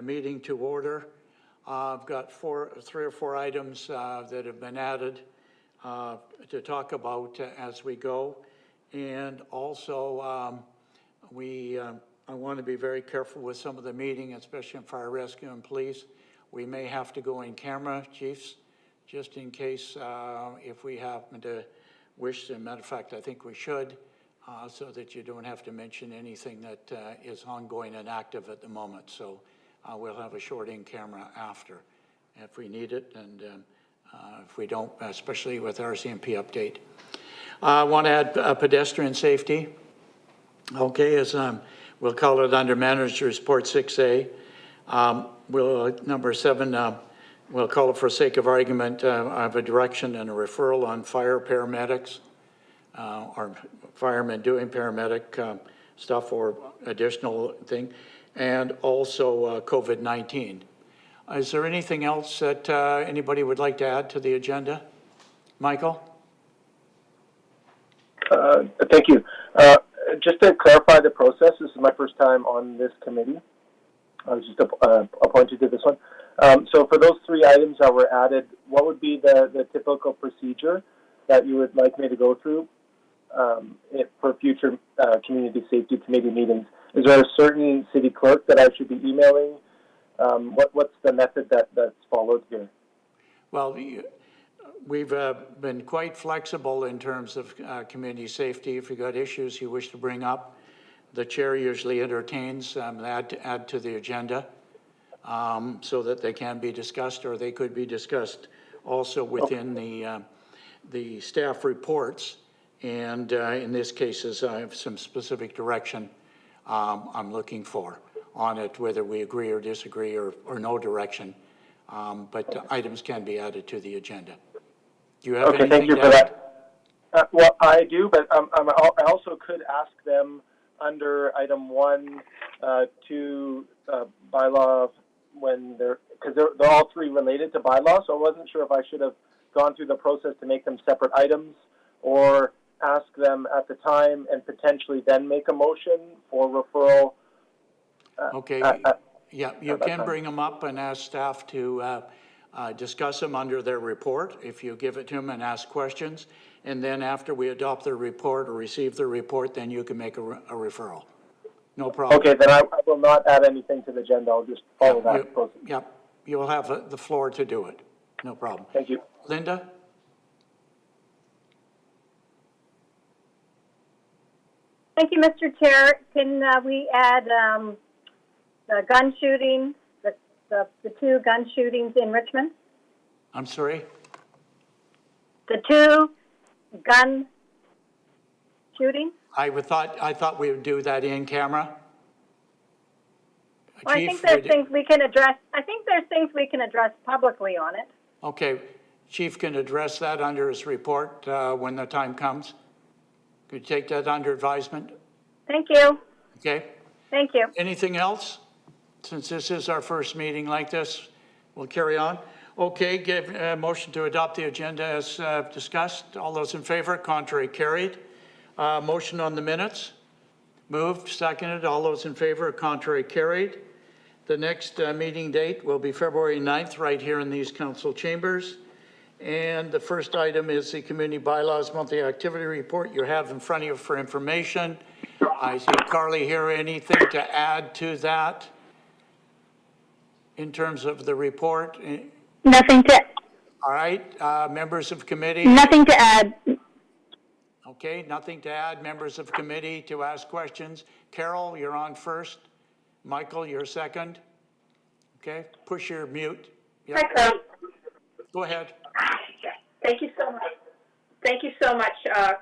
Meeting to order. I've got three or four items that have been added to talk about as we go. And also, I want to be very careful with some of the meeting, especially in fire rescue and police. We may have to go in camera, chiefs, just in case if we happen to wish. As a matter of fact, I think we should, so that you don't have to mention anything that is ongoing and active at the moment. So we'll have a short in camera after if we need it, and if we don't, especially with Rcmp update. I want to add pedestrian safety. Okay, as we'll call it under Manager Report 6A. Number 7, we'll call it for sake of argument, I have a direction and a referral on fire paramedics, or firemen doing paramedic stuff or additional thing, and also COVID-19. Is there anything else that anybody would like to add to the agenda? Michael? Thank you. Just to clarify the process, this is my first time on this committee. I was just appointed to this one. So for those 3 items that were added, what would be the typical procedure that you would like me to go through for future Community Safety Committee meetings? Is there a certain city clerk that I should be emailing? What's the method that's followed here? Well, we've been quite flexible in terms of community safety. If you've got issues you wish to bring up, the chair usually entertains add to the agenda so that they can be discussed, or they could be discussed also within the staff reports. And in this case, I have some specific direction I'm looking for on it, whether we agree or disagree or no direction. But items can be added to the agenda. Do you have anything thank you to for add? that. Well, I do, but I also could ask them under item 1 to bylaw when because they're all 3 related to bylaw, so I wasn't sure if I should have gone through the process to make them separate items or ask them at the time and potentially then make a motion for referral. Okay, yeah, you can bring them up and ask staff to discuss them under their report if you give it to them and ask questions. And then after we adopt the report or receive the report, then you can make a referral. No problem. Okay, then I will not add anything to the agenda. I'll just follow that process. Yep, you will have the floor to do it. No problem. Thank you. Linda? Thank you, Mr. Chair. Can we add the gun shooting, the 2 gun shootings in Richmond? I'm sorry? The 2 gun shootings? I thought we would do that in camera. Well, I think there's things we can address. I think there's things we can address publicly on it. Okay, Chief can address that under his report when the time comes. Could you take that under advisement? Thank you. Okay. Thank you. Anything else? Since this is our first meeting like this, we'll carry on. Okay, give a motion to adopt the agenda as discussed. All those in favor, contrary carried. Motion on the minutes. Moved, seconded. All those in favor, contrary carried. The next meeting date will be February 9th, right here in these council chambers. And the first item is the Community Bylaws Monthly Activity Report you have in front of you for information. I see Carly here. Anything to add to that in terms of the report? Nothing to. All right, members of committee? Nothing to add. Okay, nothing to add. Members of committee to ask questions. Carol, you're on first. Michael, you're second. Okay, push your mute. Yep. Hi, Carl. Go ahead. Thank you so much. Thank you so much,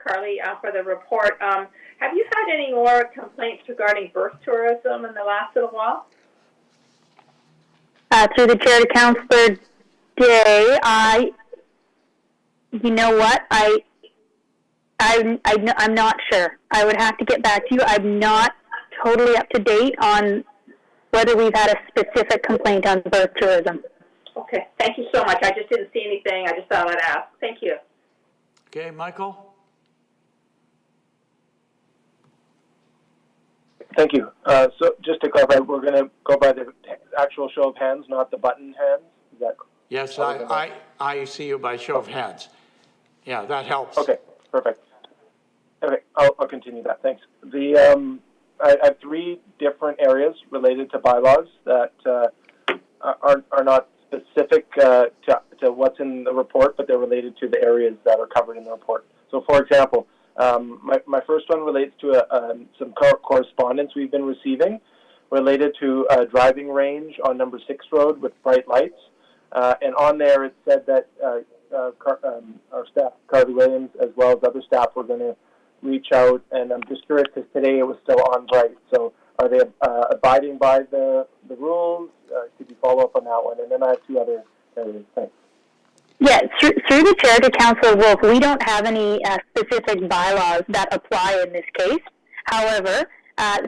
Carly, for the report. Have you had any more complaints regarding birth tourism in the last little while? Through the chair to Councillor Day, you know what, I'm not sure. I would have to get back to you. I'm not totally up to date on whether we've had a specific complaint on birth tourism. Okay, thank you so much. I just didn't see anything. I just thought I'd ask. Thank you. Okay, Michael? Thank you. So just to clarify, we're going to go by the actual show of hands, not the button hands. Is that? Yes, I see you by show of hands. Yeah, that helps. Okay, perfect. Okay, I'll continue that. Thanks. I have 3 different areas related to bylaws that are not specific to what's in the report, but they're related to the areas that are covered in the report. So, for example, my first one relates to some correspondence we've been receiving related to a driving range on number 6 Road with bright lights. And on there it said that our staff, Carly Williams, as well as other staff, were going to reach out. And I'm just curious because today it was still on bright. So are they abiding by the rules? Could you follow up on that one? And then I have 2 other areas. Thanks. Yeah, through the chair to Councillor Wolf, we don't have any specific bylaws that apply in this case. However,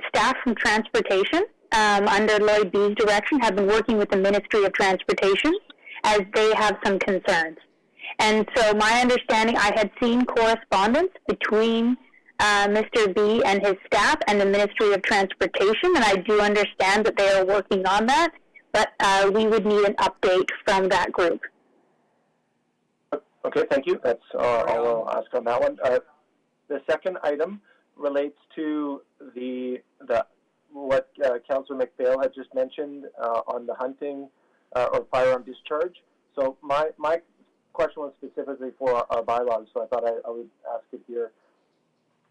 staff from transportation, under Lloyd B's direction, have been working with the Ministry of Transportation as they have some concerns. And so my understanding, I had seen correspondence between Mr. B and his staff and the Ministry of Transportation, and I do understand that they are working on that, but we would need an update from that group. Okay, thank you. That's all I'll ask on that one. The second item relates to what Councillor McPhail had just mentioned on the hunting or firearm discharge. So my question was specifically for our bylaws, so I thought I would ask it here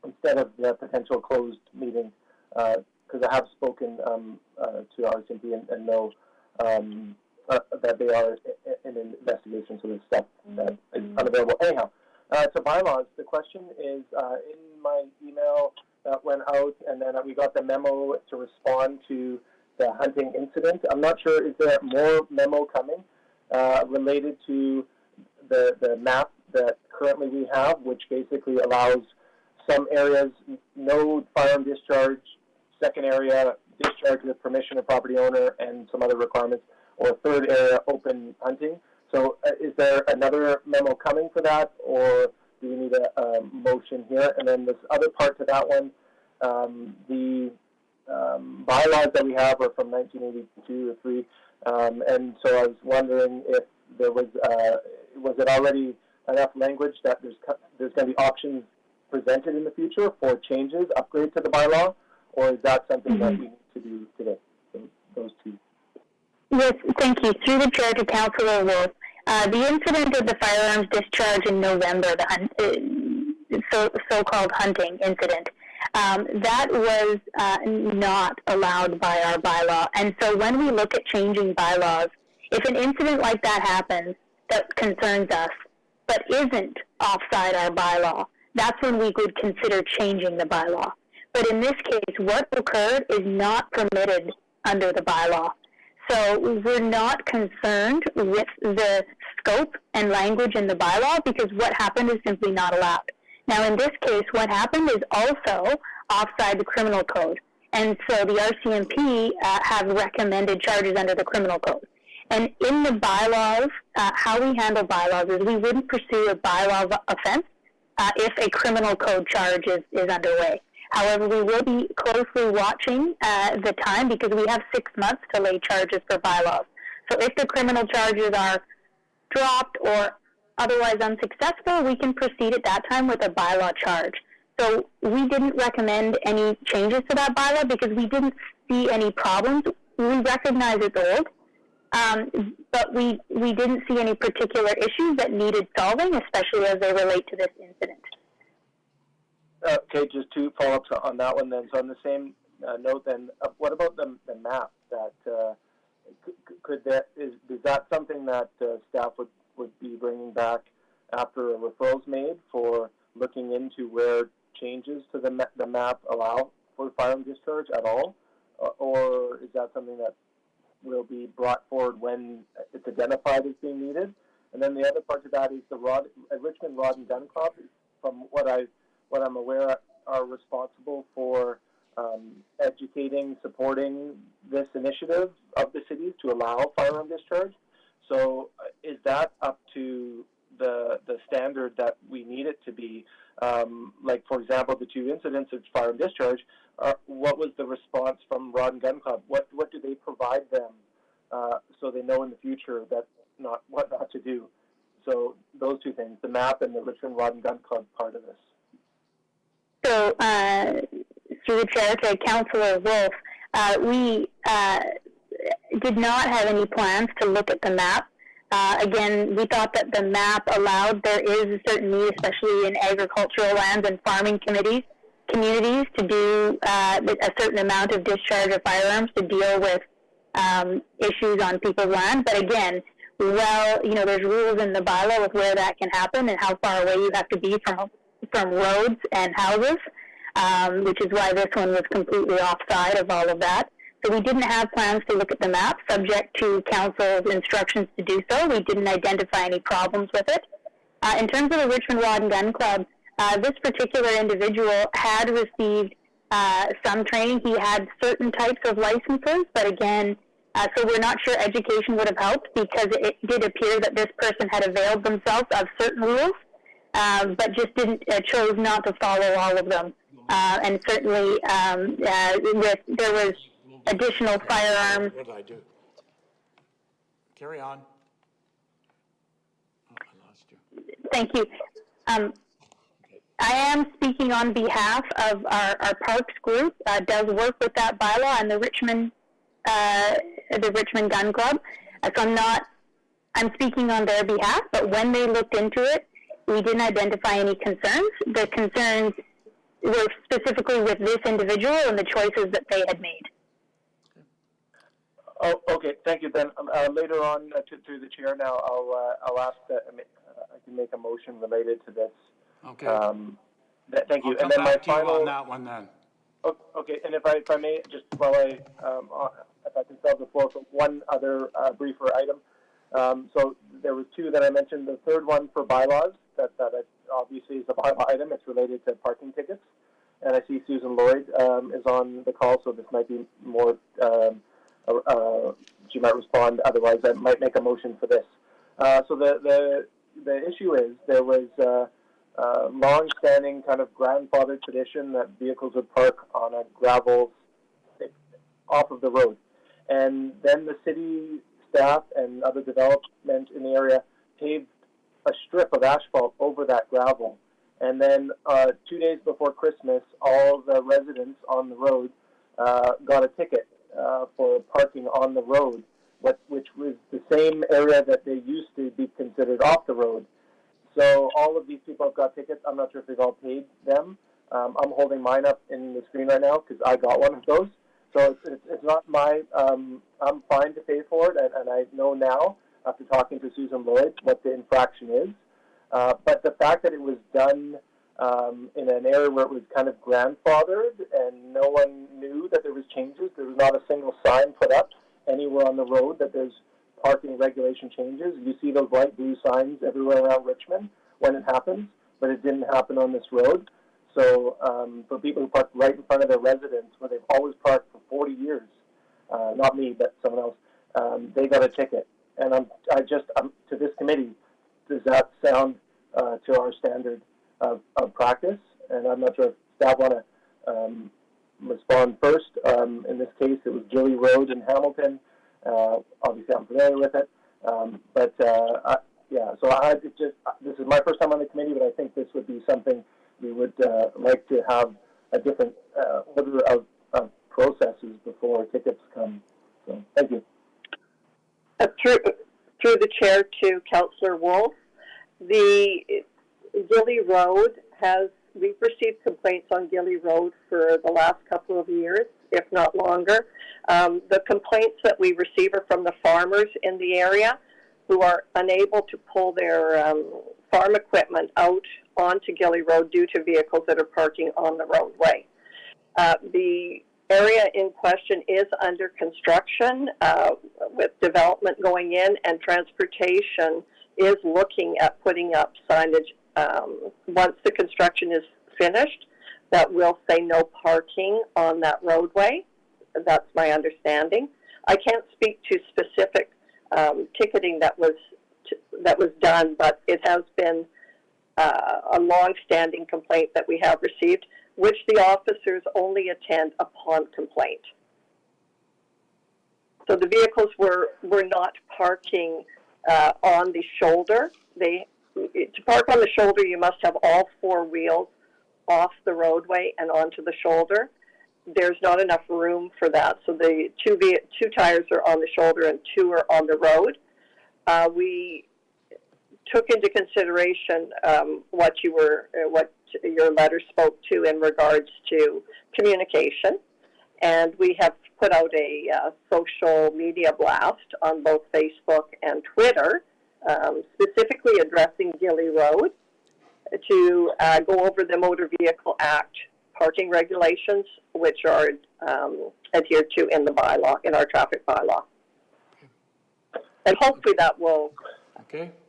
instead of the potential closed meeting, because I have spoken to Rcmp and know that they are in an investigation, so there's stuff that is unavailable. Anyhow, to bylaws, the question is in my email that went out, and then we got the memo to respond to the hunting incident. I'm not sure, is there more memo coming related to the map that currently we have, which basically allows some areas no firearm discharge, second area discharge with permission of property owner, and some other requirements, or third area open hunting. So is there another memo coming for that, or do we need a motion here? And then this other part to that one, the bylaws that we have are from 1982 or 3, and so I was wondering if there was it already enough language that there's going to be options presented in the future for changes, upgrade to the bylaw, or is that something that we need to do today? So those 2. Yes, thank you. Through the chair to Councillor Wolf, the incident of the firearms discharge in November, the so-called hunting incident, that was not allowed by our bylaw. And so when we look at changing bylaws, if an incident like that happens that concerns us, but isn't offside our bylaw, that's when we would consider changing the bylaw. But in this case, what occurred is not permitted under the bylaw. So we're not concerned with the scope and language in the bylaw because what happened is simply not allowed. Now, in this case, what happened is also offside the criminal code. And so the Rcmp have recommended charges under the criminal code. And in the bylaws, how we handle bylaws is we wouldn't pursue a bylaw offense if a criminal code charge is underway. However, we will be closely watching the time because we have 6 months to lay charges for bylaws. So if the criminal charges are dropped or otherwise unsuccessful, we can proceed at that time with a bylaw charge. So we didn't recommend any changes to that bylaw because we didn't see any problems. We recognize it's old, but we didn't see any particular issues that needed solving, especially as they relate to this incident. Okay, just 2 follow-ups on that one then. So on the same note then, what about the map? That is that something that staff would be bringing back after a referral's made for looking into where changes to the map allow for firearm discharge at all? Or is that something that will be brought forward when it's identified as being needed? And then the other part to that is the Richmond Rod and Gun Club, from what I'm aware, are responsible for educating, supporting this initiative of the cities to allow firearm discharge. So is that up to the standard that we need it to be. Like, for example, the 2 incidents of fire and discharge, what was the response from Rod and Gun Club? What do they provide them so they know in the future what not to do? So those 2 things, the map and the Richmond Rod and Gun Club part of this. So, through the chair to Councillor Wolf, we did not have any plans to look at the map. Again, we thought that the map allowed, there is a certain need, especially in agricultural lands and farming communities, to do a certain amount of discharge of firearms to deal with issues on people's land. But again, there's rules in the bylaw with where that can happen and how far away you have to be from roads and houses, which is why this one was completely offside of all of that. So we didn't have plans to look at the map, subject to council's instructions to do so. We didn't identify any problems with it. In terms of the Richmond Rod and Gun Club, this particular individual had received some training. He had certain types of licenses, but again, so we're not sure education would have helped, because it did appear that this person had availed themselves of certain rules, but just chose not to follow all of them. And certainly, there was additional firearms. What did I do? Carry on. Oh, I lost you. Thank you. I am speaking on behalf of our Parks group, does work with that bylaw, and the Richmond Gun Club. So I'm speaking on their behalf, but when they looked into it, we didn't identify any concerns. The concerns were specifically with this individual and the choices that they had made. Oh, okay. Thank you. Then later on, through the chair now, I'll ask that I can make a motion related to this. Okay. Thank you. I'll And then my come back to you final on that one then. Okay. And if I may, just while if I can stop the floor for one other briefer item. So there was 2 that I mentioned. The third one for bylaws that obviously is a bylaw item. It's related to parking tickets. And I see Susan Lloyd is on the call, so this might be more. She might respond. Otherwise, I might make a motion for this. So the issue is there was long-standing kind of grandfather tradition that vehicles would park on a gravel stick off of the road, and then the city staff and other development in the area paved a strip of asphalt over that gravel. And then 2 days before Christmas, all the residents on the road got a ticket for parking on the road, which was the same area that they used to be considered off the road. So all of these people have got tickets. I'm not sure if they've all paid them. I'm holding mine up in the screen right now because I got one of those. So it's not my, I'm fine to pay for it, and I know now, after talking to Susan Lloyd, what the infraction is. But the fact that it was done in an area where it was kind of grandfathered and no one knew that there was changes, there was not a single sign put up anywhere on the road that there's parking regulation changes. You see those light blue signs everywhere around Richmond when it happens, but it didn't happen on this road. So for people who park right in front of their residence, where they've always parked for 40 years, not me, but someone else, they got a ticket. And to this committee, does that sound to our standard of practice? And I'm not sure if staff want to respond first. In this case, it was Gilly Road in Hamilton. Obviously, I'm familiar with it. Yeah, so this is my first time on the committee, but I think this would be something we would like to have a different order of processes before tickets come. So, thank you. Through the chair to Councillor Wolf, the Gilly Road we've received complaints on Gilly Road for the last couple of years, if not longer. The complaints that we receive are from the farmers in the area who are unable to pull their farm equipment out onto Gilly Road due to vehicles that are parking on the roadway. The area in question is under construction with development going in, and transportation is looking at putting up signage once the construction is finished that will say no parking on that roadway. That's my understanding. I can't speak to specific ticketing that was done done, but it has been a long-standing complaint that we have received, which the officers only attend upon complaint. So the vehicles were not parking on the shoulder. To park on the shoulder, you must have all four wheels off the roadway and onto the shoulder. There's not enough room for that, so the two tires are on the shoulder and two are on the road. We took into consideration what your letter spoke to in regards to communication, and we have put out a social media blast on both Facebook and Twitter, specifically addressing Gilly Road, to go over the Motor Vehicle Act parking regulations, which are adhered to in the bylaw, in our traffic bylaw. And hopefully that will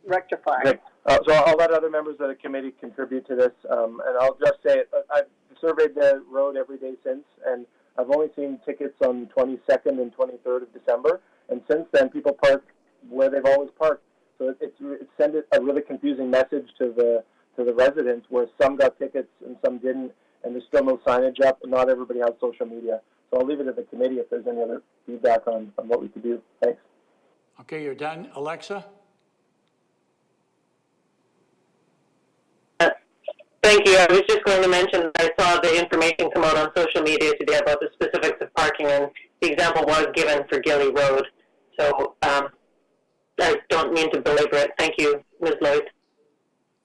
rectify. Okay. So I'll let other members of the committee contribute to this, and I'll just say I've surveyed the road every day since, and I've only seen tickets on 22nd and 23rd of December, and since then people park where they've always parked. So it sent a really confusing message to the residents, where some got tickets and some didn't, and there's still no signage up, and not everybody has social media. So I'll leave it to the committee if there's any other feedback on what we could do. Thanks. Okay, you're done. Alexa? Thank you. I was just going to mention that I saw the information come out on social media today about the specifics of parking, and the example was given for Gilly Road. So I don't mean to belabor it. Thank you, Ms. Lloyd.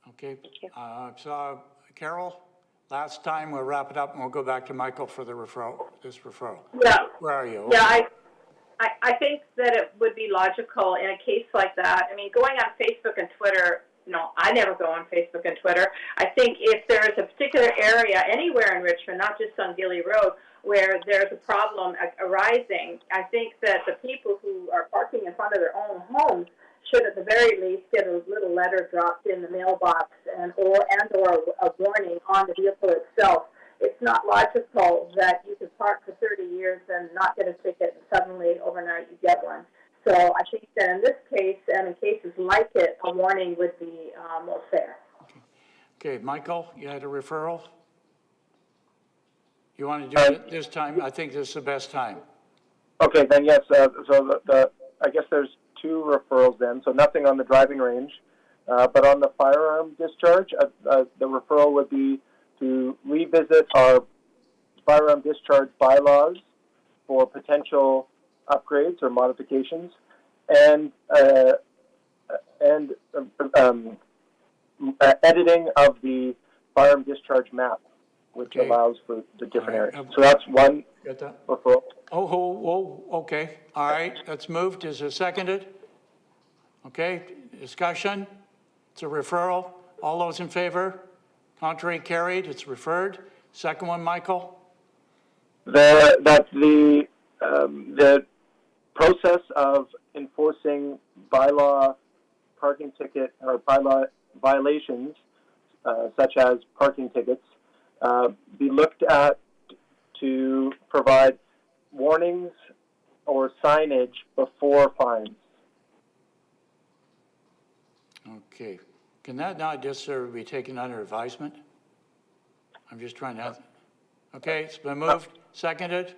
Okay. So Carol, last time we'll wrap it up and we'll go back to Michael for the referral. Yeah. Where are you? Yeah, I think that it would be logical in a case like that. I mean, going on Facebook and Twitter, no, I never go on Facebook and Twitter. I think if there is a particular area anywhere in Richmond, not just on Gilly Road, where there's a problem arising, I think that the people who are parking in front of their own homes should at the very least get a little letter dropped in the mailbox or a warning on the vehicle itself. It's not logical that you could park for 30 years and not get a ticket and suddenly overnight you get one. So I think that in this case, and in cases like it, a warning would be more fair. Okay, Michael, you had a referral? You want to do it this time? I think this is the best time. Okay, then yes. So I guess there's two referrals then. So nothing on the driving range, but on the firearm discharge, the referral would be to revisit our firearm discharge bylaws for potential upgrades or modifications, and editing of the firearm discharge map, which allows for the different areas. So that's one referral. Okay. All right, that's moved. Is it seconded? Okay, discussion. It's a referral. All those in favor? Contrary, carried. It's referred. Second one, Michael? That the process of enforcing bylaw parking ticket or bylaw violations, such as parking tickets, be looked at to provide warnings or signage before fines. Okay. Can that not just be taken under advisement? I'm just trying to... Okay, it's been moved. Seconded?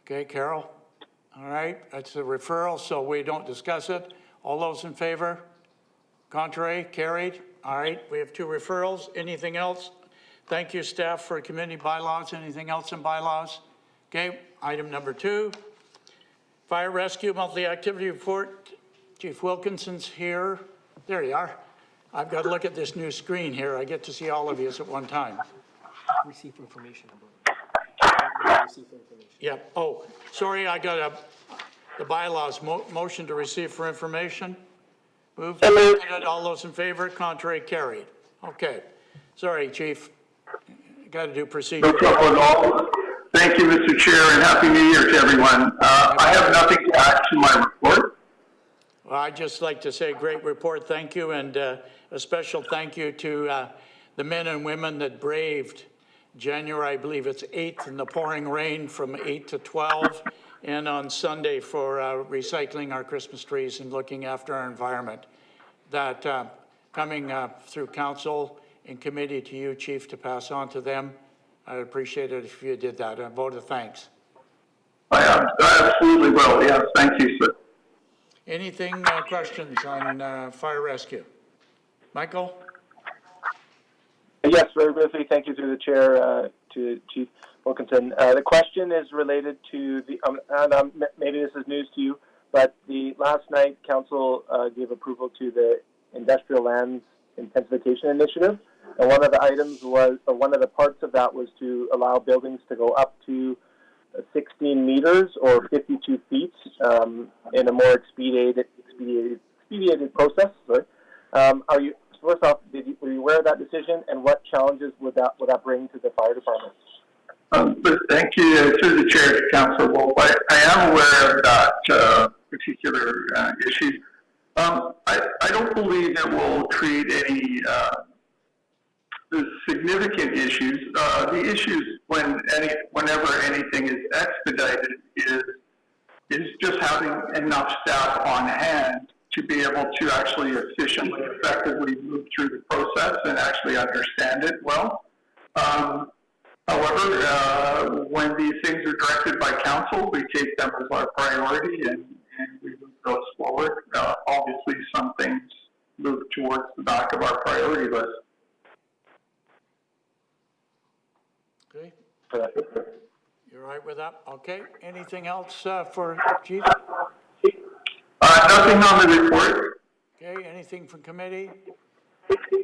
Okay, Carol? All right, that's a referral, so we don't discuss it. All those in favor? Contrary? Carried? All right, we have two referrals. Anything else? Thank you, staff, for committee bylaws. Anything else in bylaws? Okay, item number 2. Fire Rescue Monthly Activity Report. Chief Wilkinson's here. There you are. I've got to look at this new screen here. I get to see all of you at one time. Receive information about it. Yeah. Oh, sorry, I got the bylaws motion to receive for information. Moved. All those in favor? Contrary? Carried. Okay. Sorry, Chief. Got to do procedure. No trouble at all. Thank you, Mr. Chair, and Happy New Year to everyone. I have nothing to add to my report. Well, I'd just like to say great report. Thank you. And a special thank you to the men and women that braved January, I believe it's 8th, in the pouring rain from 8 to 12, and on Sunday for recycling our Christmas trees and looking after our environment. that coming through council and committee to you, Chief, to pass on to them. I'd appreciate it if you did that. A vote of thanks. I absolutely will. Yes, thank you, sir. Anything, questions on fire rescue? Michael? Yes, very briefly. Thank you through the chair to Chief Wilkinson. The question is related to the, maybe this is news to you, but the last night council gave approval to the Industrial Lands Intensification Initiative, and one of the items was, or one of the parts of that was to allow buildings to go up to 16 meters or 52 feet in a more expedited process. Sorry. Are you, first off, were you aware of that decision, and what challenges would that bring to the fire department? Thank you, through the chair to Councillor Wolf. I am aware of that particular issue. I don't believe it will create any significant issues. The issues whenever anything is expedited is just having enough staff on hand to be able to actually efficiently, effectively move through the process and actually understand it well. However, when these things are directed by council, we take them as our priority and we move those forward. Obviously, some things move towards the back of our priority list. Okay. You're all right with that? Okay. Anything else for Chief? Nothing on the report. Okay. Anything from committee?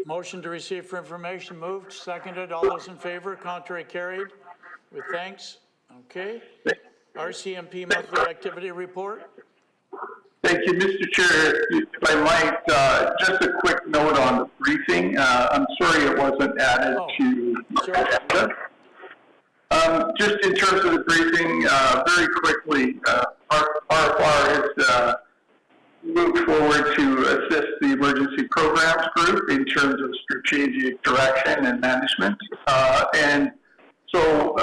Motion to receive for information moved, seconded. All those in favor, contrary carried. With thanks. Okay. RCMP monthly activity report. Thank you, Mr. Chair. If I might, just a quick note on the briefing. I'm sorry it wasn't added to the agenda. Just in terms of the briefing, very quickly, RFR has moved forward to assist the emergency programs group in terms of strategic direction and management. And so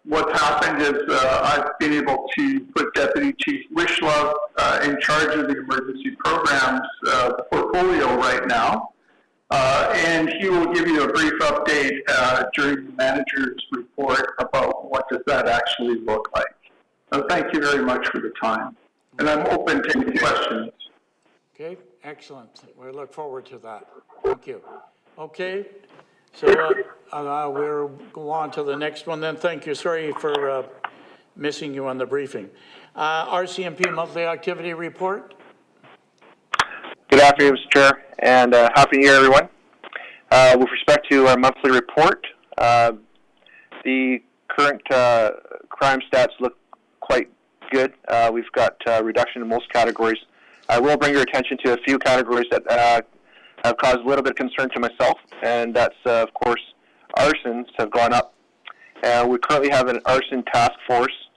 what's happened is I've been able to put Deputy Chief Wishlove in charge of the emergency programs portfolio right now. And he will give you a brief update during the manager's report about what does that actually look like. So thank you very much for the time. And I'm open to any questions. Okay, excellent. We look forward to that. Thank you. Okay, so we'll go on to the next one then. Thank you. Sorry for missing you on the briefing. RCMP monthly activity report. Good afternoon, Mr. Chair, and Happy New Year, everyone. With respect to our monthly report, the current crime stats look quite good. We've got a reduction in most categories. I will bring your attention to a few categories that have caused a little bit of concern to myself, and that's, of course, arsons have gone up. We currently have an arson task force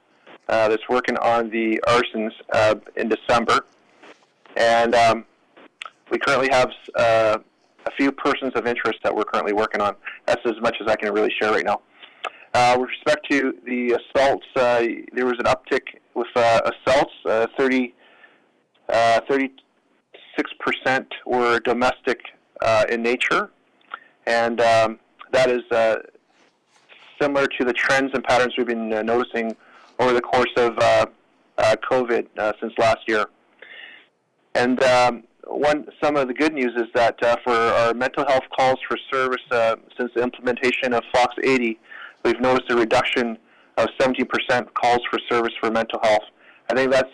that's working on the arsons in December, and we currently have a few persons of interest that we're currently working on. That's as much as I can really share right now. With respect to the assaults, there was an uptick with assaults. 36% were domestic in nature, and that is similar to the trends and patterns we've been noticing over the course of COVID since last year. And some of the good news is that for our mental health calls for service since the implementation of Fox 80, we've noticed a reduction of 70% calls for service for mental health. I think that's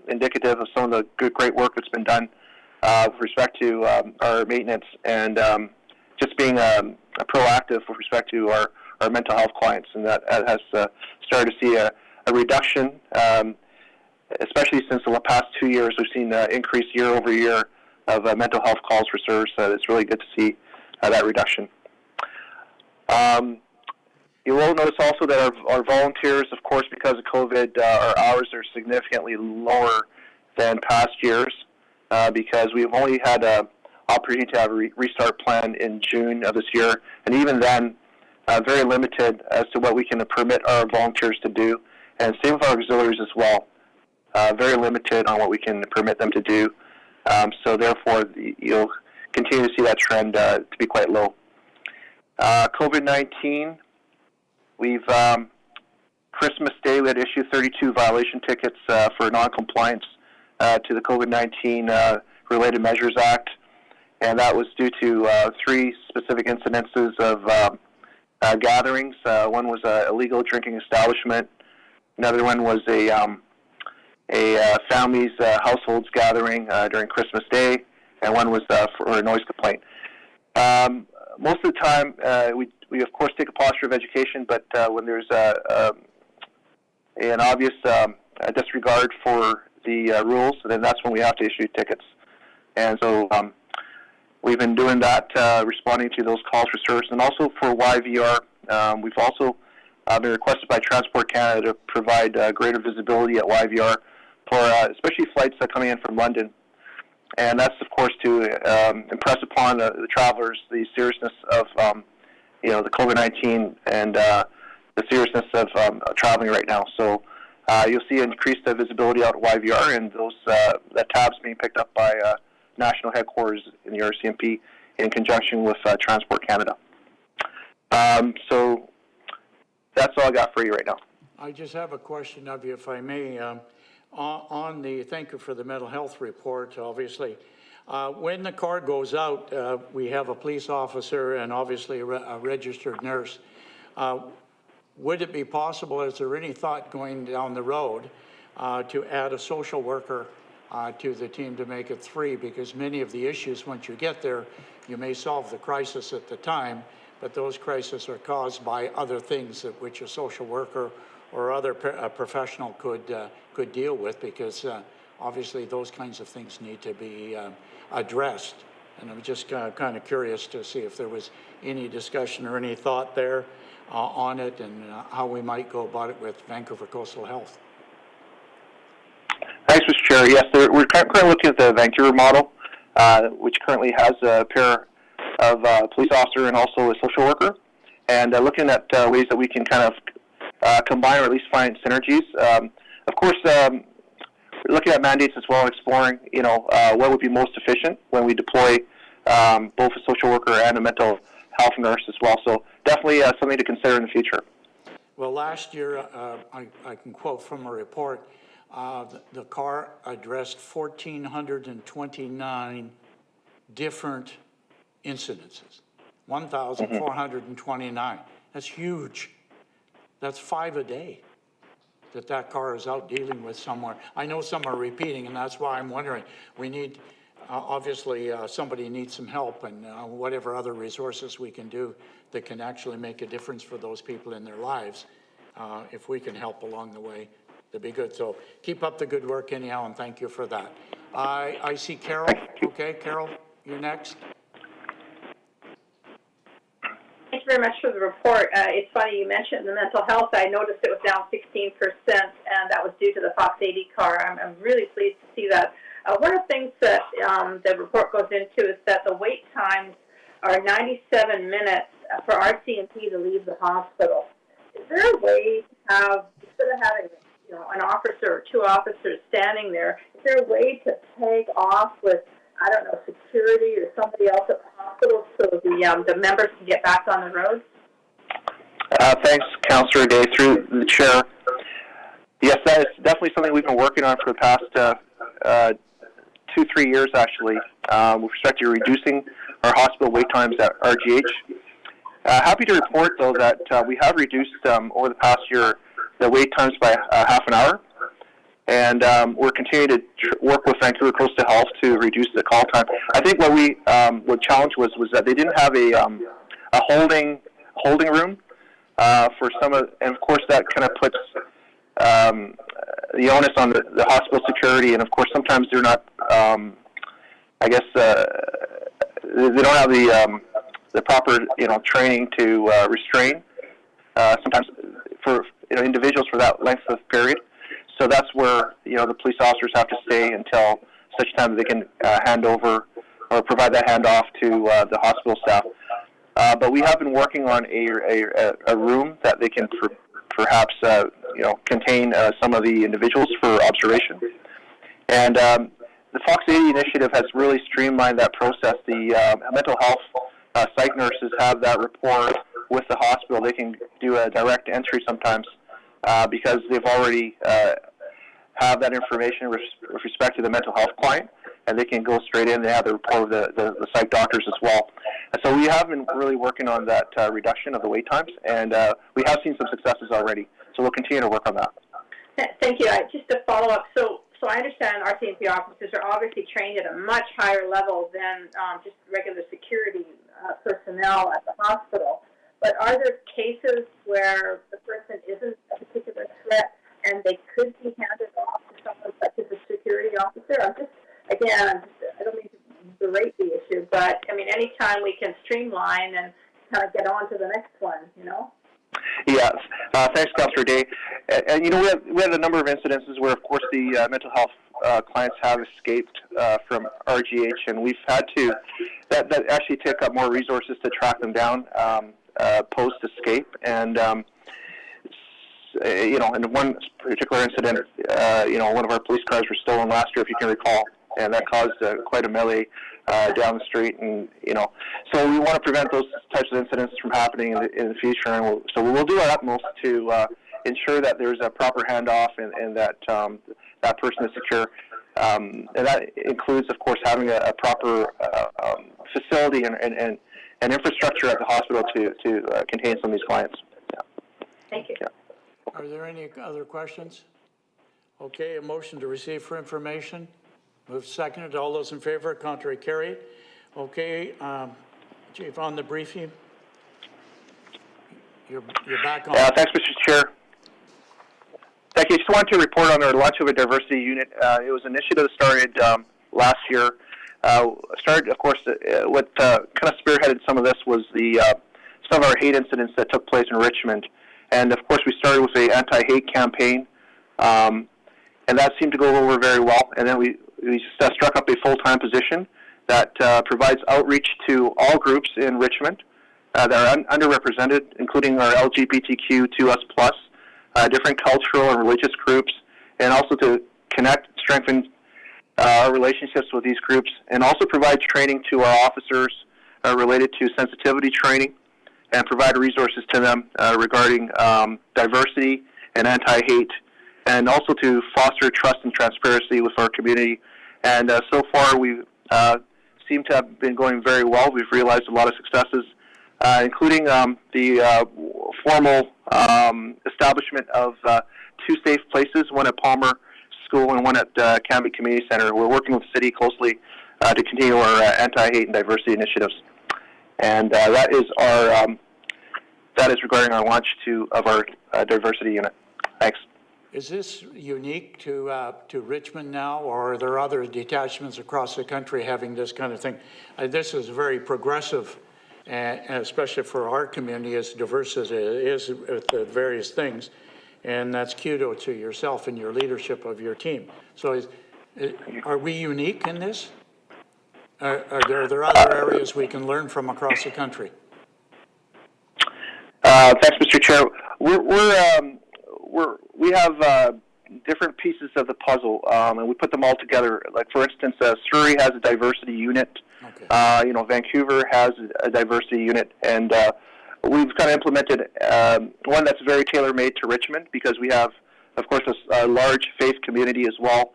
indicative of some of the great work that's been done with respect to our maintenance and just being proactive with respect to our mental health clients, and that has started to see a reduction, especially since the past 2 years. We've seen an increase year over year of mental health calls for service. It's really good to see that reduction. You will notice also that our volunteers, of course, because of COVID, our hours are significantly lower than past years because we've only had an opportunity to have a restart plan in June of this year, and even then, very limited as to what we can permit our volunteers to do, and same with our auxiliaries as well. Very limited on what we can permit them to do So therefore, you'll continue to see that trend to be quite low. COVID-19, we've Christmas Day, we had issued 32 violation tickets for non-compliance to the COVID-19 Related Measures Act, and that was due to 3 specific incidences of gatherings. One was an illegal drinking establishment. Another one was a family's households gathering during Christmas Day, and one was for a noise complaint. Most of the time, we of course take a posture of education, but when there's an obvious disregard for the rules, then that's when we have to issue tickets. And so we've been doing that, responding to those calls for service, and also for YVR. We've also been requested by Transport Canada to provide greater visibility at YVR for especially flights coming in from London. And that's, of course, to impress upon the travelers the seriousness of the COVID-19 and the seriousness of traveling right now. So you'll see increased visibility out at YVR, and those that tabs being picked up by national headquarters in the Rcmp in conjunction with Transport Canada. So that's all I got for you right now. I just have a question of you, if I may. Thank you for the mental health report, obviously. When the card goes out, we have a police officer and obviously a registered nurse. Would it be possible, is there any thought going down the road to add a social worker to the team to make it 3? Because many of the issues, once you get there, you may solve the crisis at the time, but those crises are caused by other things that which a social worker or other professional could deal with, because obviously those kinds of things need to be addressed. And I'm just kind of curious to see if there was any discussion or any thought there on it, and how we might go about it with Vancouver Coastal Health. Thanks, Mr. Chair. Yes, we're currently looking at the Vancouver model, which currently has a pair of police officer and also a social worker, and looking at ways that we can kind of combine or at least find synergies. Of course, we're looking at mandates as well, exploring, what would be most efficient when we deploy both a social worker and a mental health nurse as well. So definitely something to consider in the future. Well, last year, I can quote from a report, the CAR addressed 1,429 different incidences, 1,429. That's huge. That's 5 a day that car is out dealing with somewhere. I know some are repeating, and that's why I'm wondering. We need, obviously, somebody needs some help, and whatever other resources we can do that can actually make a difference for those people in their lives. If we can help along the way, that'd be good. So keep up the good work anyhow, and thank you for that. I see Carol. Okay, Carol, you're next. Thank you very much for the report. It's funny you mentioned the mental health. I noticed it was down 16%, and that was due to the Fox 80 car. I'm really pleased to see that. One of the things that the report goes into is that the wait times are 97 minutes for Rcmp to leave the hospital. Is there a way to have, instead of having an officer or 2 officers standing there, is there a way to take off with, I don't know, security or somebody else at the hospital so the members can get back on the road? Thanks, Councillor Day, through the chair. Yes, that is definitely something we've been working on for the past 2-3 years, actually, with respect to reducing our hospital wait times at RGH. Happy to report, though, that we have reduced over the past year the wait times by half an hour. And we're continuing to work with Vancouver Coastal Health to reduce the call time. I think what challenge was that they didn't have a holding room for some of, and of course that kind of puts the onus on the hospital security. And of course sometimes they're not, they don't have the proper training to restrain sometimes for individuals for that length of period. So that's where the police officers have to stay until such time that they can hand over or provide that handoff to the hospital staff. But we have been working on a room that they can perhaps contain some of the individuals for observation. And the Fox 80 initiative has really streamlined that process. The mental health psych nurses have that rapport with the hospital. They can do a direct entry sometimes because they've already have that information with respect to the mental health client, and they can go straight in. They have the rapport of the psych doctors as well. And so we have been really working on that reduction of the wait times, and we have seen some successes already. So we'll continue to work on that. Thank you. Just to follow up, so I understand Rcmp officers are obviously trained at a much higher level than just regular security personnel at the hospital. But are there cases where the person isn't a particular threat and they could be handed off to someone such as a security officer? I don't mean to berate the issue, but I mean, anytime we can streamline and kind of get on to the next one, you know? Yes. Thanks, Councillor Day. And you know, we have a number of incidences where, of course, the mental health clients have escaped from RGH, and we've had to that actually take up more resources to track them down post escape. And you know, in one particular incident, you know, one of our police cars was stolen last year, if you can recall, and that caused quite a melee down the street, and you know, so we want to prevent those types of incidents from happening in the future, and so we will do our utmost to ensure that there's a proper handoff and that that person is secure, and that includes, of course, having a proper facility and infrastructure at the hospital to contain some of these clients. Yeah. Thank you. Yeah. Are there any other questions? Okay, a motion to receive for information. Moved, seconded. All those in favor, contrary carried. Okay, Chief, on the briefing, you're back on. Thanks, Mr. Chair. Thank you. Just wanted to report on our launch of a diversity unit. It was an initiative that started last year. Started, of course, what kind of spearheaded some of this was some of our hate incidents that took place in Richmond. And, of course, we started with an anti-hate campaign, and that seemed to go over very well. And then we struck up a full-time position that provides outreach to all groups in Richmond that are underrepresented, including our LGBTQ2S+, different cultural and religious groups, and also to connect, strengthen our relationships with these groups, and also provide training to our officers related to sensitivity training, and provide resources to them regarding diversity and anti-hate, and also to foster trust and transparency with our community. And so far, we seem to have been going very well. We've realized a lot of successes, including the formal establishment of 2 safe places, one at Palmer School and one at Cambie Community Center. We're working with the city closely to continue our anti-hate and diversity initiatives. And that is regarding our launch of our diversity unit. Thanks. Is this unique to Richmond now, or are there other detachments across the country having this kind of thing? This is very progressive, and especially for our community, as diverse as it is with the various things. And that's kudos to yourself and your leadership of your team. So are we unique in this? Are there other areas we can learn from across the country? Thanks, Mr. Chair. We have different pieces of the puzzle, and we put them all together. Like, for instance, Surrey has a diversity unit. Okay. You know, Vancouver has a diversity unit, and we've kind of implemented one that's very tailor-made to Richmond, because we have, of course, a large faith community as well,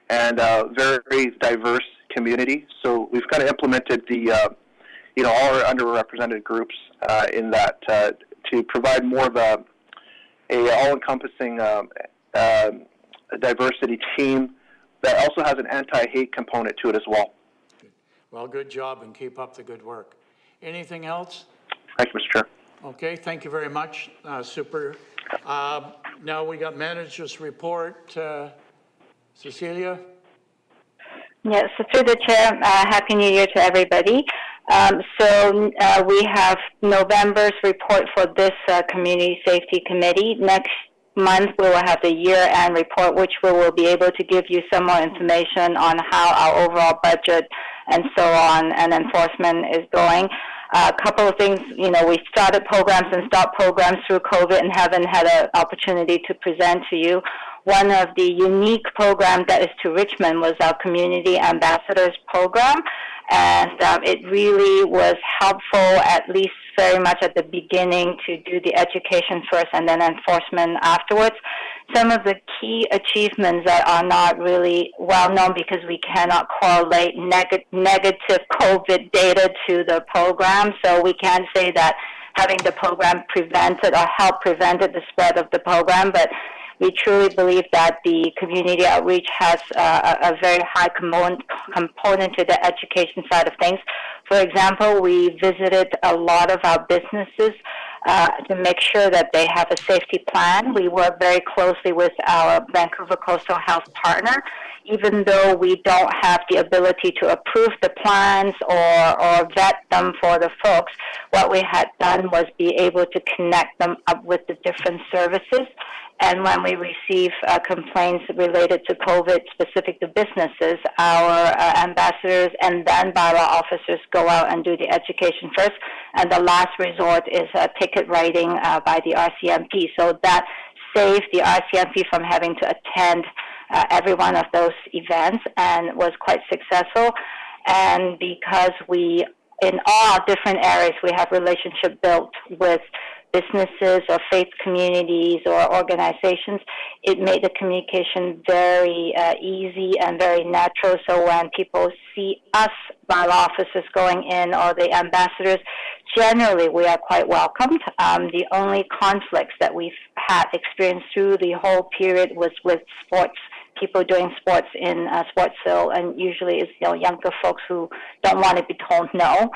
and a very diverse community. So we've kind of implemented the, you know, all our underrepresented groups in that to provide more of a all-encompassing diversity team that also has an anti-hate component to it as well. Good. Well, good job, and keep up the good work. Anything else? Thank you, Mr. Chair. Okay, thank you very much. Super. Now we got manager's report. Cecilia? Yes, so through the chair, Happy New Year to everybody. We have November's report for this Community Safety Committee. Next month, we will have the year-end report, which we will be able to give you some more information on how our overall budget and so on and enforcement is going. A couple of things, you know, we started programs and stopped programs through COVID and haven't had an opportunity to present to you. one of the unique programs that is to Richmond was our Community Ambassadors program. And it really was helpful, at least very much at the beginning, to do the education first and then enforcement afterwards. Some of the key achievements that are not really well known because we cannot correlate negative COVID data to the program. So we can say that having the program prevented or helped prevented the spread of the program, but we truly believe that the community outreach has a very high component to the education side of things. For example, we visited a lot of our businesses to make sure that they have a safety plan. We work very closely with our Vancouver Coastal Health partner. Even though we don't have the ability to approve the plans or vet them for the folks, what we had done was be able to connect them up with the different services. And when we receive complaints related to COVID specific to businesses, our ambassadors and then bylaw officers go out and do the education first. And the last resort is ticket writing by the Rcmp. So that saves the Rcmp from having to attend every one of those events and was quite successful. And because we, in all different areas, we have relationship built with businesses or faith communities or organizations, it made the communication very easy and very natural. So when people see us, bylaw officers, going in or the ambassadors, generally we are quite welcomed. The only conflicts that we've had experienced through the whole period was with sports, people doing sports in Sportsville, and usually it's younger folks who don't want to be told no.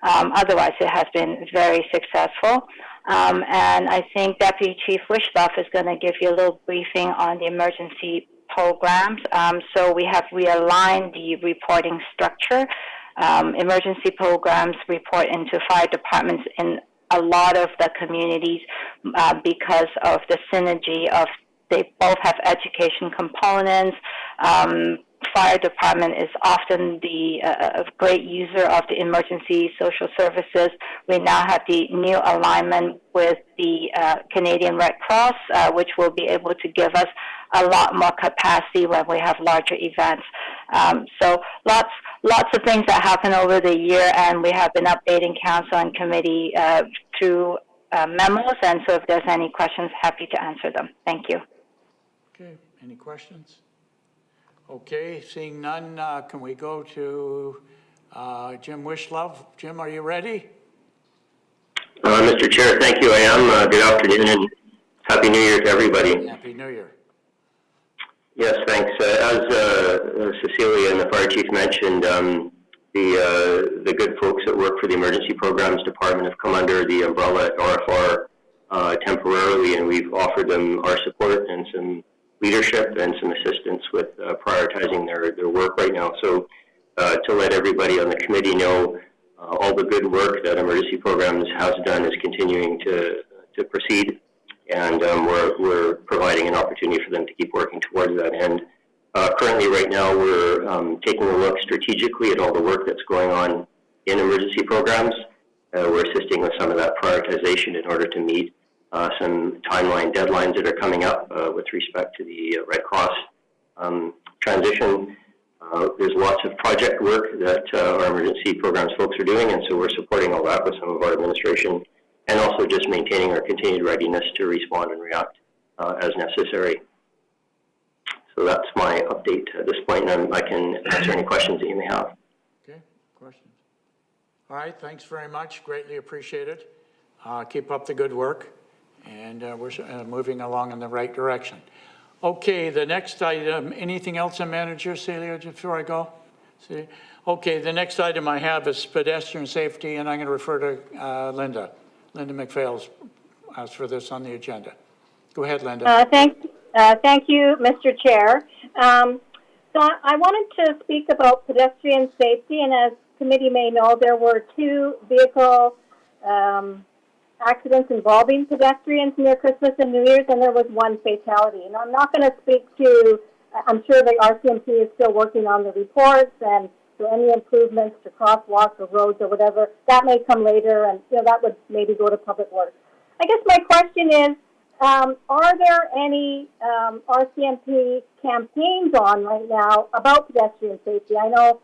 Otherwise, it has been very successful. And I think Deputy Chief Wishloff is going to give you a little briefing on the emergency programs. So we have realigned the reporting structure. Emergency programs report into fire departments in a lot of the communities because of the synergy of they both have education components. Fire department is often the great user of the emergency social services. We now have the new alignment with the Canadian Red Cross, which will be able to give us a lot more capacity when we have larger events. So lots of things that happen over the year, and we have been updating council and committee through memos. And so if there's any questions, happy to answer them. Thank you. Okay, any questions? Okay, seeing none, can we go to Jim Wishlove? Jim, are you ready? Mr. Chair, thank you. I am. Good afternoon and Happy New Year to everybody. Happy New Year. Yes, thanks. As Cecilia and the fire chief mentioned, the good folks that work for the Emergency Programs Department have come under the umbrella at RFR temporarily, and we've offered them our support and some leadership and some assistance with prioritizing their work right now. So to let everybody on the committee know, all the good work that Emergency Programs has done is continuing to proceed, and we're providing an opportunity for them to keep working towards that end. Currently, right now, we're taking a look strategically at all the work that's going on in emergency programs. We're assisting with some of that prioritization in order to meet some timeline deadlines that are coming up with respect to the Red Cross transition. There's lots of project work that our emergency programs folks are doing, and so we're supporting all that with some of our administration, and also just maintaining our continued readiness to respond and react as necessary. So that's my update at this point, and I can answer any questions that you may have. Okay, questions? All right, thanks very much. Greatly appreciated. Keep up the good work, and we're moving along in the right direction. Okay, the next item, anything else on manager, Celia, before I go? See? Okay, the next item I have is pedestrian safety, and I'm going to refer to Linda. Linda McPhail's asked for this on the agenda. Go ahead, Linda. Thank you, Mr. Chair. So I wanted to speak about pedestrian safety, and as committee may know, there were 2 vehicle accidents involving pedestrians near Christmas and New Year's, and there was 1 fatality. And I'm not going to speak to, I'm sure the RCMP is still working on the reports and so any improvements to crosswalks or roads or whatever, that may come later, and that would maybe go to Public Works. I guess my question is, Are there any RCMP campaigns on right now about pedestrian safety? I know,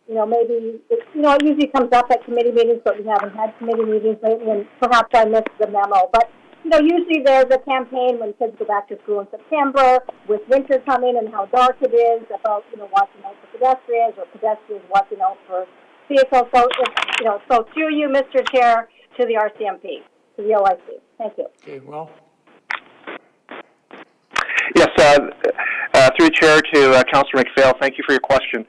maybe, it usually comes up at committee meetings, but we haven't had committee meetings lately, and perhaps I missed the memo. But, usually there's a campaign when kids go back to school in September, with winter coming and how dark it is, about, watching out for pedestrians, or pedestrians watching out for vehicles. So, so through you, Mr. Chair, to the RCMP, to the OIC. Thank you. Okay, well. Yes, through the chair to Councillor McPhail, thank you for your question.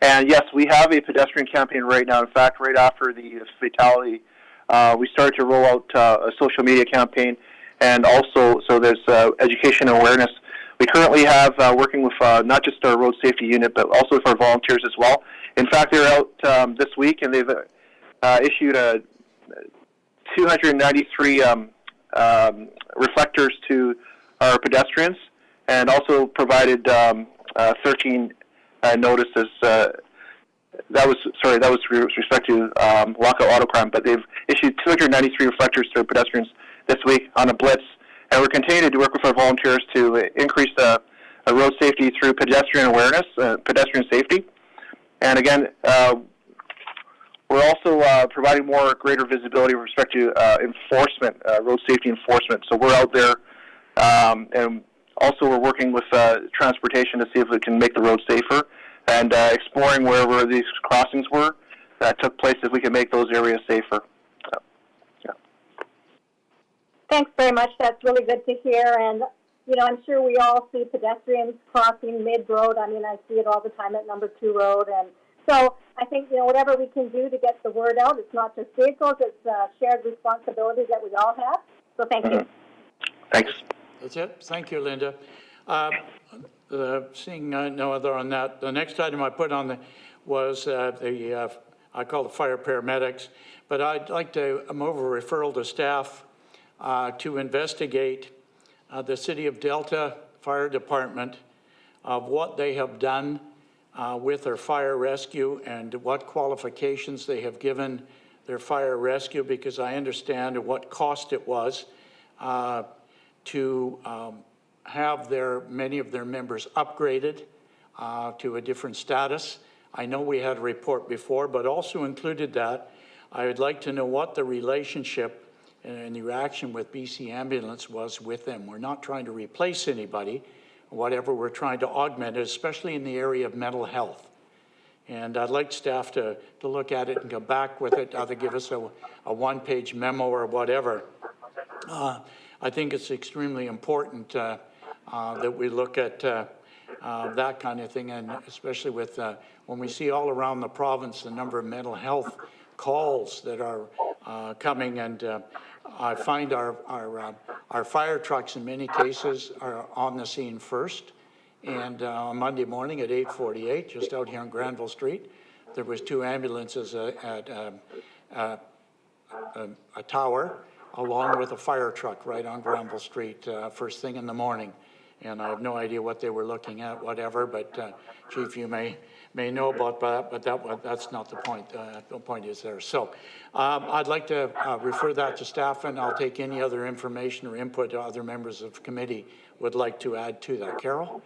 And yes, we have a pedestrian campaign right now. In fact, right after the fatality, we started to roll out a social media campaign, and also, so there's education and awareness. We currently have, working with not just our road safety unit, but also with our volunteers as well. In fact, they're out this week, and they've issued 293 reflectors to our pedestrians, and also provided 13 notices. That was with respect to lockout auto crime, but they've issued 293 reflectors to pedestrians this week on a blitz, and we're continuing to work with our volunteers to increase road safety through pedestrian awareness, pedestrian safety, and again, we're also providing greater visibility with respect to enforcement, road safety enforcement. So we're out there, and also we're working with transportation to see if we can make the road safer, and exploring wherever these crossings were that took place, if we can make those areas safer. So, yeah. Thanks very much. That's really good to hear. And, I'm sure we all see pedestrians crossing mid-road. I mean, I see it all the time at number 2 road. And so I think, whatever we can do to get the word out, it's not just vehicles, it's shared responsibilities that we all have. So thank you. Thanks. That's it. Thank you, Linda. Seeing no other on that, the next item I put on was I call the fire paramedics, but I'd like to move a referral to staff to investigate the City of Delta Fire Department of what they have done with their fire rescue and what qualifications they have given their fire rescue, because I understand what cost it was to have many of their members upgraded to a different status. I know we had a report before, but also included that I would like to know what the relationship and the reaction with BC Ambulance was with them. We're not trying to replace anybody, whatever, we're trying to augment it, especially in the area of mental health. And I'd like staff to look at it and come back with it, either give us a one-page memo or whatever. I think it's extremely important that we look at that kind of thing, and especially with when we see all around the province the number of mental health calls that are coming, and I find our fire trucks in many cases are on the scene first. And on Monday morning at 8:48, just out here on Granville Street, there was 2 ambulances at a tower, along with a fire truck right on Granville Street first thing in the morning. And I have no idea what they were looking at, whatever, but Chief, you may know about that, but that's not the point. The point is there. So I'd like to refer that to staff, and I'll take any other information or input other members of the committee would like to add to that. Carol?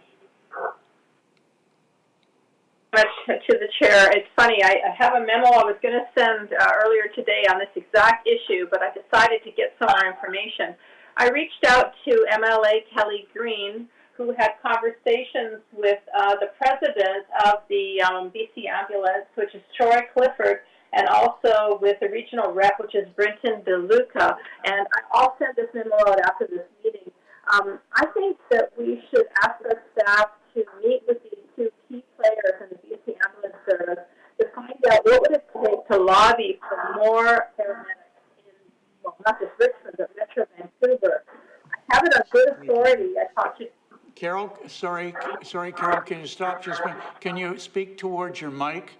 To the chair. It's funny, I have a memo I was going to send earlier today on this exact issue, but I decided to get some more information. I reached out to MLA Kelly Green, who had conversations with the president of the BC Ambulance, which is Troy Clifford, and also with the regional rep, which is Brenton DeLuca. And I'll send this memo out after this meeting. I think that we should ask our staff to meet with these 2 key players in the BC Ambulance Service to find out what would it take to lobby for more paramedics in, well, not just Richmond, but Metro Vancouver. I have it on good authority. I talked to Carol, sorry, Carol, can you stop just a minute? Can you speak towards your mic?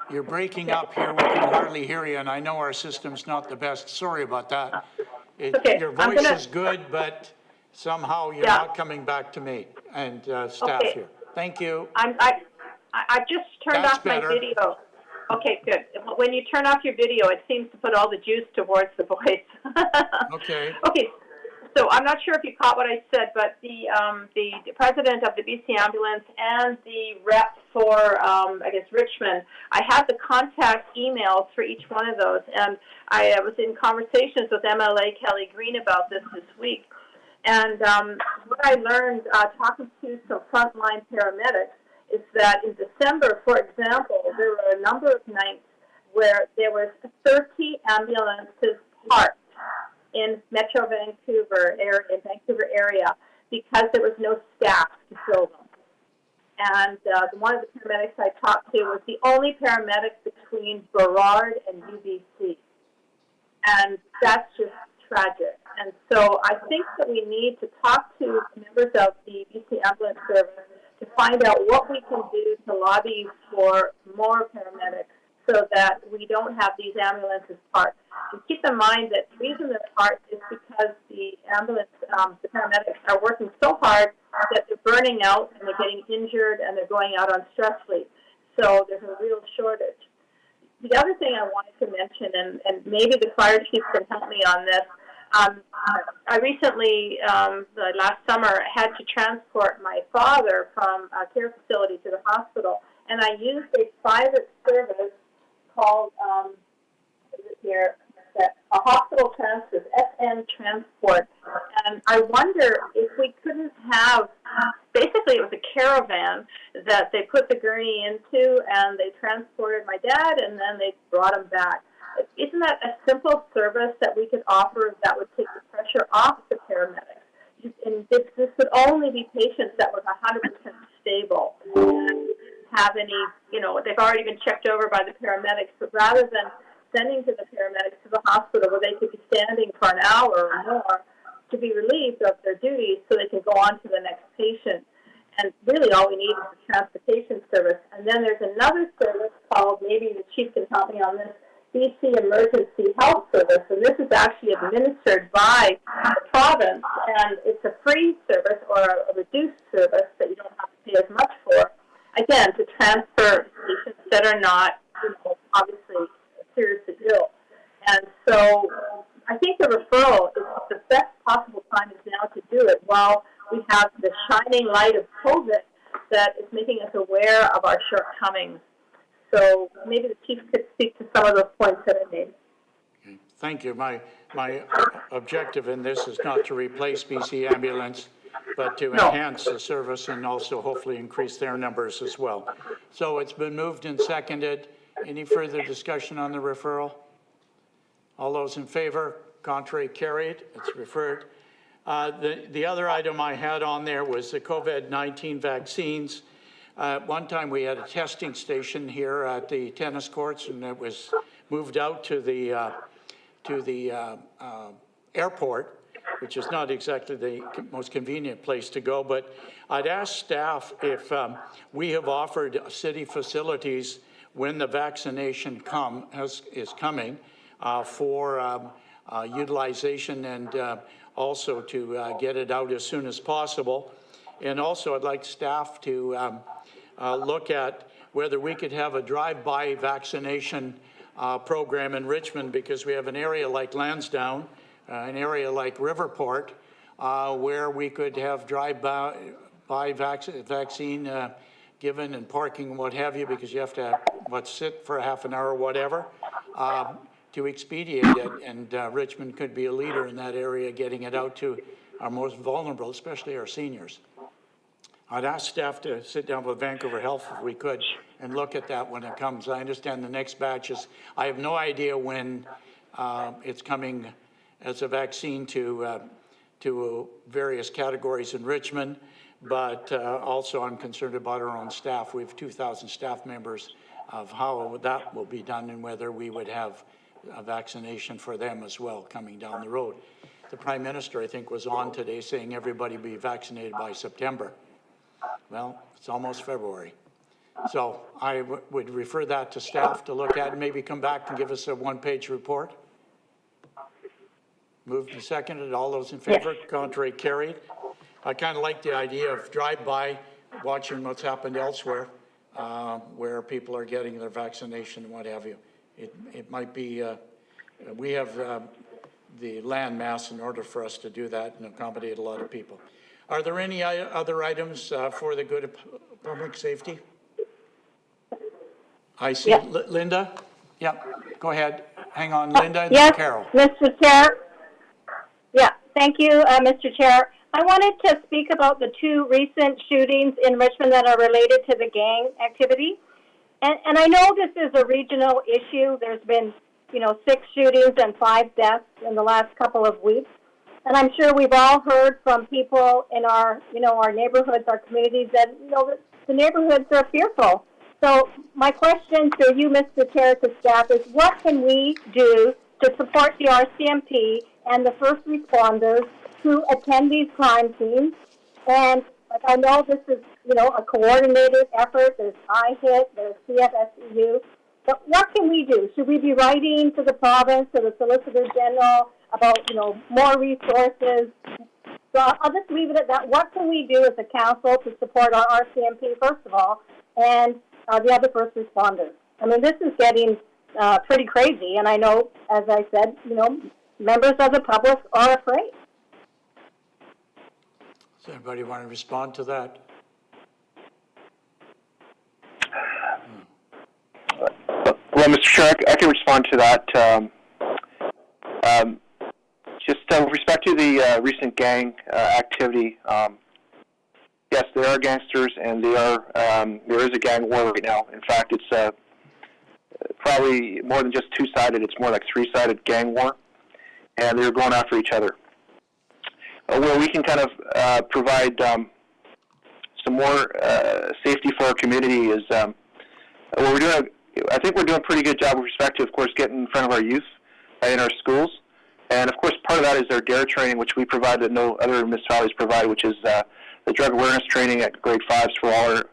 You're breaking up here. We can hardly hear you, and I know our system's not the best. Sorry about that. Okay, your voice is good, but somehow you're not coming back to me and staff here. Thank you. I've just turned off my video. Okay, good. When you turn off your video, it seems to put all the juice towards the voice. Okay. Okay. So I'm not sure if you caught what I said, but the president of the BC Ambulance and the rep for, I guess, Richmond, I had the contact emails for each one of those, and I was in conversations with MLA Kelly Green about this week. And what I learned talking to some frontline paramedics is that in December, for example, there were a number of nights where there was 30 ambulances parked in Metro Vancouver area, because there was no staff to fill them. And one of the paramedics I talked to was the only paramedic between Burrard and UBC. And that's just tragic. And so I think that we need to talk to members of the BC Ambulance Service to find out what we can do to lobby for more paramedics so that we don't have these ambulances parked. And keep in mind that the reason they're parked is because the paramedics are working so hard that they're burning out and they're getting injured and they're going out on stress leave. So there's a real shortage. The other thing I wanted to mention, and maybe the fire chief can help me on this, I recently, last summer, had to transport my father from a care facility to the hospital, and I used a private service called, a hospital transfer, FN Transport. And I wonder if we couldn't have, basically it was a caravan that they put the gurney into, and they transported my dad, and then they brought him back. Isn't that a simple service that we could offer that would take the pressure off the paramedics? And this would only be patients that were 100% stable and have any, they've already been checked over by the paramedics, but rather than sending to the paramedics to the hospital where they could be standing for an hour or more to be relieved of their duties so they can go on to the next patient. And really all we need is a transportation service. And then there's another service called, maybe the chief can help me on this, BC Emergency Health Service, and this is actually administered by the province, and it's a free service or a reduced service that you don't have to pay as much for, again, to transfer patients that are not, obviously seriously ill. And so I think the referral is the best possible time is now to do it while we have the shining light of COVID that is making us aware of our shortcomings. So maybe the chief could speak to some of those points that I made. Okay. Thank you. My objective in this is not to replace BC Ambulance, but to enhance the service and also hopefully increase their numbers as well. So it's been moved and seconded. Any further discussion on the referral? All those in favor? Contrary, carried. It's referred. The other item I had on there was the COVID-19 vaccines. One time we had a testing station here at the tennis courts, and it was moved out to the airport, which is not exactly the most convenient place to go. But I'd ask staff if we have offered city facilities when the vaccination is coming for utilization and also to get it out as soon as possible. And also I'd like staff to look at whether we could have a drive-by vaccination program in Richmond, because we have an area like Lansdowne, an area like Riverport, where we could have drive-by vaccine given and parking and what have you, because you have to sit for a half an hour or whatever to expedite it. And Richmond could be a leader in that area, getting it out to our most vulnerable, especially our seniors. I'd ask staff to sit down with Vancouver Health if we could and look at that when it comes. I understand the next batch is, I have no idea when it's coming as a vaccine to various categories in Richmond, but also I'm concerned about our own staff. We have 2,000 staff members, of how that will be done and whether we would have a vaccination for them as well coming down the road. The Prime Minister, I think, was on today saying everybody be vaccinated by September. Well, it's almost February. So I would refer that to staff to look at and maybe come back and give us a one-page report. Moved and seconded. All those in favor? Yes. Contrary, carried. I kind of like the idea of drive-by, watching what's happened elsewhere, where people are getting their vaccination and what have you. It might be, we have the land mass in order for us to do that and accommodate a lot of people. Are there any other items for the good of public safety? I see Linda. Yep, go ahead. Hang on, Linda and yes, then Carol. Mr. Chair. Yeah, thank you, Mr. Chair. I wanted to speak about the 2 recent shootings in Richmond that are related to the gang activity. And I know this is a regional issue. There's been, 6 shootings and 5 deaths in the last couple of weeks. And I'm sure we've all heard from people in our, our neighborhoods, our communities that, the neighborhoods are fearful. So my question to you, Mr. Chair, to staff is what can we do to support the RCMP and the first responders who attend these crime scenes? And I know this is, a coordinated effort. There's IHIT, there's CFSEU. But what can we do? Should we be writing to the province, to the Solicitor General about, more resources? So I'll just leave it at that. What can we do as a council to support our RCMP, first of all, and the other first responders? I mean, this is getting pretty crazy, and I know, as I said, members of the public are afraid. Does anybody want to respond to that? Well, Mr. Chair, I can respond to that. Just with respect to the recent gang activity, yes, there are gangsters, and there is a gang war right now. In fact, it's probably more than just 2-sided. It's more like 3-sided gang war, and they're going after each other. Where we can kind of provide some more safety for our community is what we're doing. I think we're doing a pretty good job with respect to, of course, getting in front of our youth in our schools. And, of course, part of that is our DARE training, which we provide that no other municipalities provide, which is the drug awareness training at grade 5s for all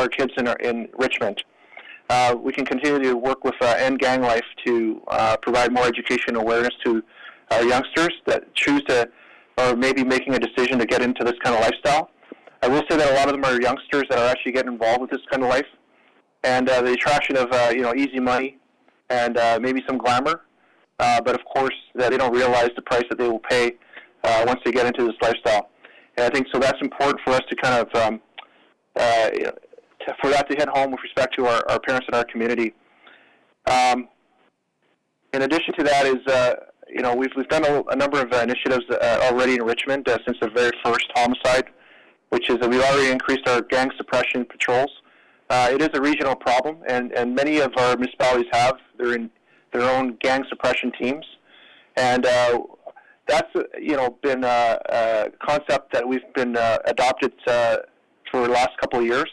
our kids in Richmond. We can continue to work with End Gang Life to provide more education and awareness to our youngsters that choose to, or maybe making a decision to get into this kind of lifestyle. I will say that a lot of them are youngsters that are actually getting involved with this kind of life. And the attraction of, easy money and maybe some glamour. But, of course, that they don't realize the price that they will pay once they get into this lifestyle. And I think so that's important for us to kind of, for that to hit home with respect to our parents and our community. In addition to that is, we've done a number of initiatives already in Richmond since the very first homicide, which is that we've already increased our gang suppression patrols. It is a regional problem, and many of our municipalities have their own gang suppression teams, and that's been a concept that we've been adopted for the last couple of years.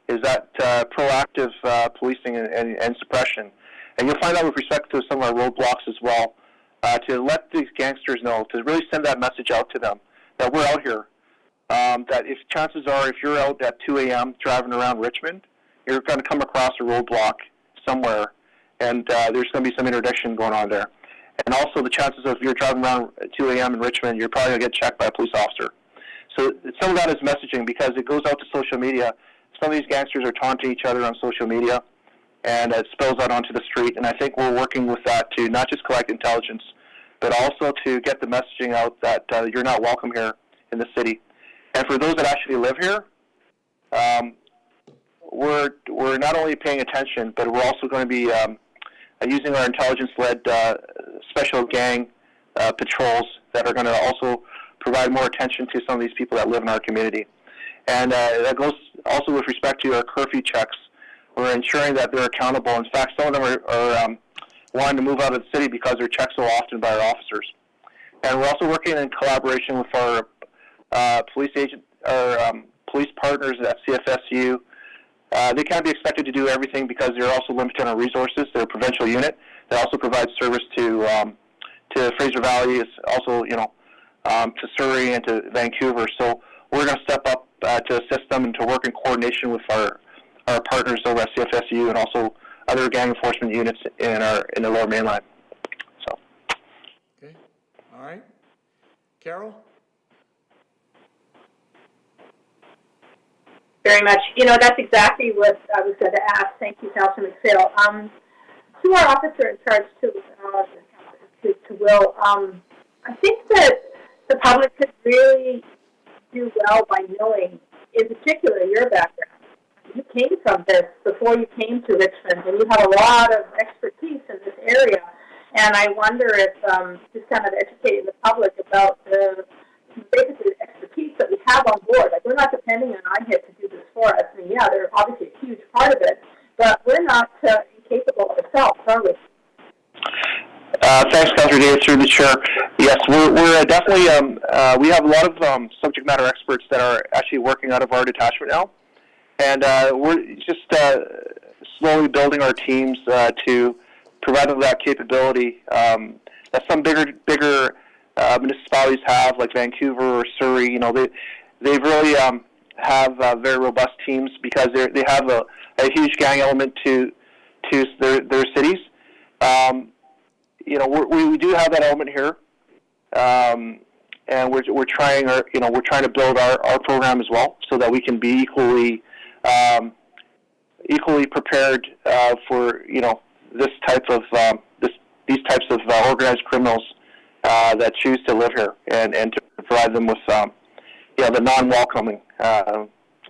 Is that proactive policing and suppression, and you'll find out with respect to some of our roadblocks as well, to let these gangsters know, to really send that message out to them that we're out here. That if chances are, if you're out at 2 a.m. driving around Richmond, you're going to come across a roadblock somewhere, and there's going to be some interdiction going on there. And also the chances of you're driving around at 2 a.m. in Richmond, you're probably going to get checked by a police officer. So some of that is messaging because it goes out to social media. Some of these gangsters are taunting each other on social media, and it spills out onto the street. And I think we're working with that to not just collect intelligence, but also to get the messaging out that you're not welcome here in the city. And for those that actually live here, we're not only paying attention, but we're also going to be using our intelligence-led special gang patrols that are going to also provide more attention to some of these people that live in our community. And that goes also with respect to our curfew checks. We're ensuring that they're accountable. In fact, some of them are wanting to move out of the city because they're checked so often by our officers. And we're also working in collaboration with our police partners at CFSU. They can't be expected to do everything because they're also limited on resources. They're a provincial unit that also provides service to Fraser Valley, is also to Surrey and to Vancouver. So we're going to step up to assist them and to work in coordination with our partners over at CFSU and also other gang enforcement units in the Lower Mainland. So. Okay. All right. Carol? Very much. That's exactly what I was going to ask. Thank you, Councillor McPhail. To our officer in charge, to Will, I think that the public could really do well by knowing, in particular, your background. You came from this before you came to Richmond, and you have a lot of expertise in this area. And I wonder if just kind of educating the public about the basically the expertise that we have on board. Like, we're not depending on IHIT to do this for us. I mean, yeah, they're obviously a huge part of it, but we're not incapable of ourselves, are we? Thanks, Councillor Davis, through the chair. Yes, we're definitely, we have a lot of subject matter experts that are actually working out of our detachment now. And we're just slowly building our teams to provide them that capability that some bigger municipalities have, like Vancouver or Surrey. You know, they really have very robust teams because they have a huge gang element to their cities. You know, we do have that element here, and we're trying to build our program as well so that we can be equally prepared for this type of these types of organized criminals that choose to live here and to provide them with the non-welcoming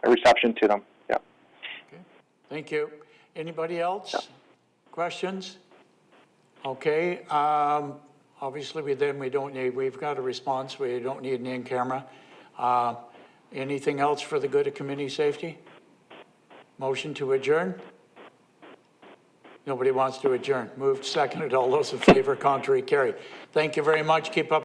reception to them. Yeah. Okay. Thank you. Anybody else? Yeah. Questions? Okay. Obviously, we've got a response. We don't need an in-camera. Anything else for the good of community safety? Motion to adjourn? Nobody wants to adjourn. Moved, seconded. All those in favor, contrary, carried. Thank you very much. Keep up